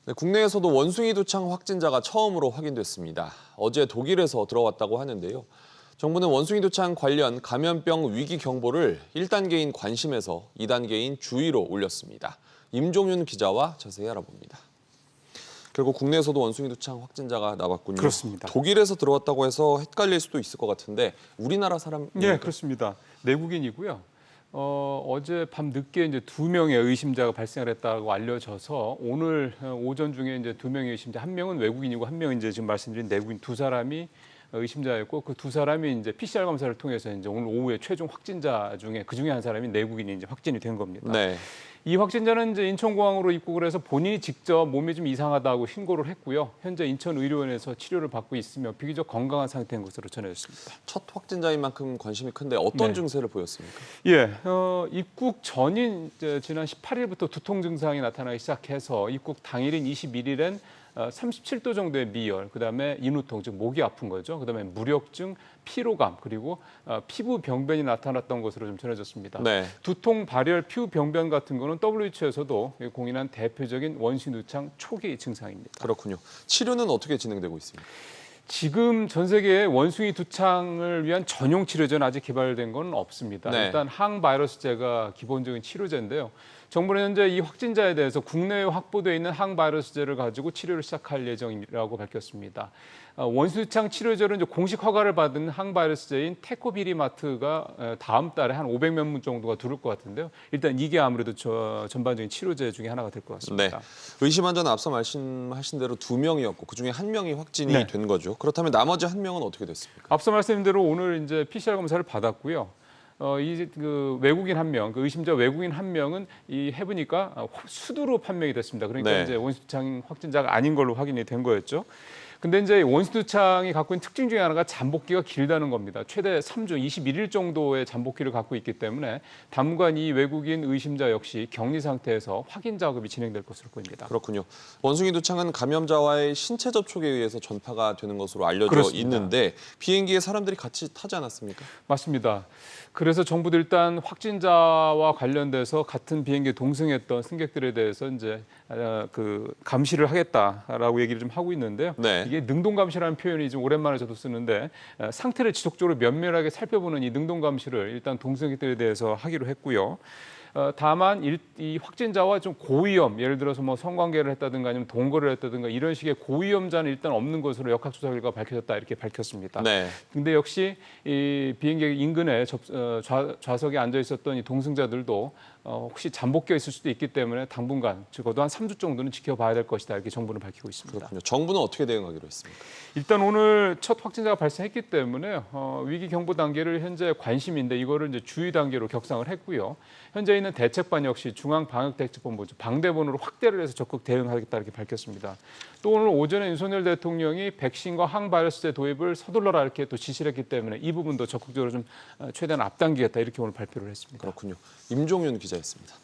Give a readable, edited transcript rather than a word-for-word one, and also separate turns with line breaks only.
네, 국내에서도 원숭이 두창 확진자가 처음으로 확인됐습니다. 어제 독일에서 들어왔다고 하는데요. 정부는 원숭이 두창 관련 감염병 위기 경보를 1단계인 관심에서 2단계인 주의로 올렸습니다. 임종윤 기자와 자세히 알아봅니다. 결국 국내에서도 원숭이 두창 확진자가 나왔군요.
그렇습니다.
독일에서 들어왔다고 해서 헷갈릴 수도 있을 것 같은데 우리나라 사람?
네, 그렇습니다. 내국인이고요. 어제 밤 늦게 이제 2명의 의심자가 발생을 했다고 알려져서 오늘 오전 중에 이제 2명의 의심자, 한 명은 외국인이고 한 명은 이제 지금 말씀드린 내국인 두 사람이 의심자였고 그 두 사람이 이제 PCR 검사를 통해서 이제 오늘 오후에 최종 확진자 중에 그 중에 한 사람이 내국인이 이제 확진이 된 겁니다.
네.
이 확진자는 이제 인천공항으로 입국을 해서 본인이 직접 몸이 좀 이상하다고 신고를 했고요. 현재 인천의료원에서 치료를 받고 있으며 비교적 건강한 상태인 것으로 전해졌습니다.
첫 확진자인 만큼 관심이 큰데 어떤
네.
증세를 보였습니까?
예, 입국 전인 지난 18일부터 두통 증상이 나타나기 시작해서 입국 당일인 21일엔 37도 정도의 미열, 그다음에 인후통, 즉 목이 아픈 거죠. 그다음에 무력증, 피로감, 그리고 피부 병변이 나타났던 것으로 좀 전해졌습니다.
네.
두통, 발열, 피부 병변 같은 거는 WHO에서도 공인한 대표적인 원숭이 두창 초기 증상입니다.
그렇군요. 치료는 어떻게 진행되고 있습니까?
지금 전 세계에 원숭이 두창을 위한 전용 치료제는 아직 개발된 건 없습니다.
네.
일단 항바이러스제가 기본적인 치료제인데요. 정부는 현재 이 확진자에 대해서 국내에 확보되어 있는 항바이러스제를 가지고 치료를 시작할 예정이라고 밝혔습니다. 원숭이 두창 치료제로 이제 공식 허가를 받은 항바이러스제인 테코비리마트가 다음 달에 한 500몇 문 정도가 들어올 것 같은데요. 일단 이게 아무래도 전반적인 치료제 중에 하나가 될 것 같습니다.
네. 의심 환자는 앞서 말씀하신 대로 2명이었고 그중에 1명이 확진이
네.
된 거죠. 그렇다면 나머지 1명은 어떻게 됐습니까?
앞서 말씀드린 대로 오늘 이제 PCR 검사를 받았고요. 그 외국인 한 명, 그 의심자 외국인 한 명은 해보니까 수두로 판명이 됐습니다. 그러니까
네.
이제 원숭이두창 확진자가 아닌 걸로 확인이 된 거였죠. 근데 이제 원숭이두창이 갖고 있는 특징 중에 하나가 잠복기가 길다는 겁니다. 최대 3주, 21일 정도의 잠복기를 갖고 있기 때문에 당분간 이 외국인 의심자 역시 격리 상태에서 확인 작업이 진행될 것으로 보입니다.
그렇군요. 원숭이 두창은 감염자와의 신체 접촉에 의해서 전파가 되는 것으로 알려져
그렇습니다.
있는데 비행기에 사람들이 같이 타지 않았습니까?
맞습니다. 그래서 정부도 일단 확진자와 관련돼서 같은 비행기에 동승했던 승객들에 대해서 이제 그 감시를 하겠다라고 얘기를 좀 하고 있는데요.
네.
이게 능동 감시라는 표현이 좀 오랜만에 저도 쓰는데 상태를 지속적으로 면밀하게 살펴보는 이 능동 감시를 일단 동승객들에 대해서 하기로 했고요. 다만 이 확진자와 좀 고위험, 예를 들어서 뭐 성관계를 했다든가 아니면 동거를 했다든가 이런 식의 고위험자는 일단 없는 것으로 역학조사 결과가 밝혀졌다 이렇게 밝혔습니다.
네.
근데 역시 이 비행기 인근에 좌석에 앉아 있었던 이 동승자들도 혹시 잠복기가 있을 수도 있기 때문에 당분간 적어도 한 3주 정도는 지켜봐야 될 것이다 이렇게 정부는 밝히고 있습니다.
그렇군요. 정부는 어떻게 대응하기로 했습니까?
일단 오늘 첫 확진자가 발생했기 때문에 위기 경보 단계를 현재 관심인데 이거를 이제 주의 단계로 격상을 했고요. 현재 있는 대책반 역시 중앙방역대책본부 방대본으로 확대를 해서 적극 대응하겠다 이렇게 밝혔습니다. 또 오늘 오전에 윤석열 대통령이 백신과 항바이러스제 도입을 서둘러라 이렇게 또 지시를 했기 때문에 이 부분도 적극적으로 좀 최대한 앞당기겠다 이렇게 오늘 발표를 했습니다.
그렇군요. 임종윤 기자였습니다.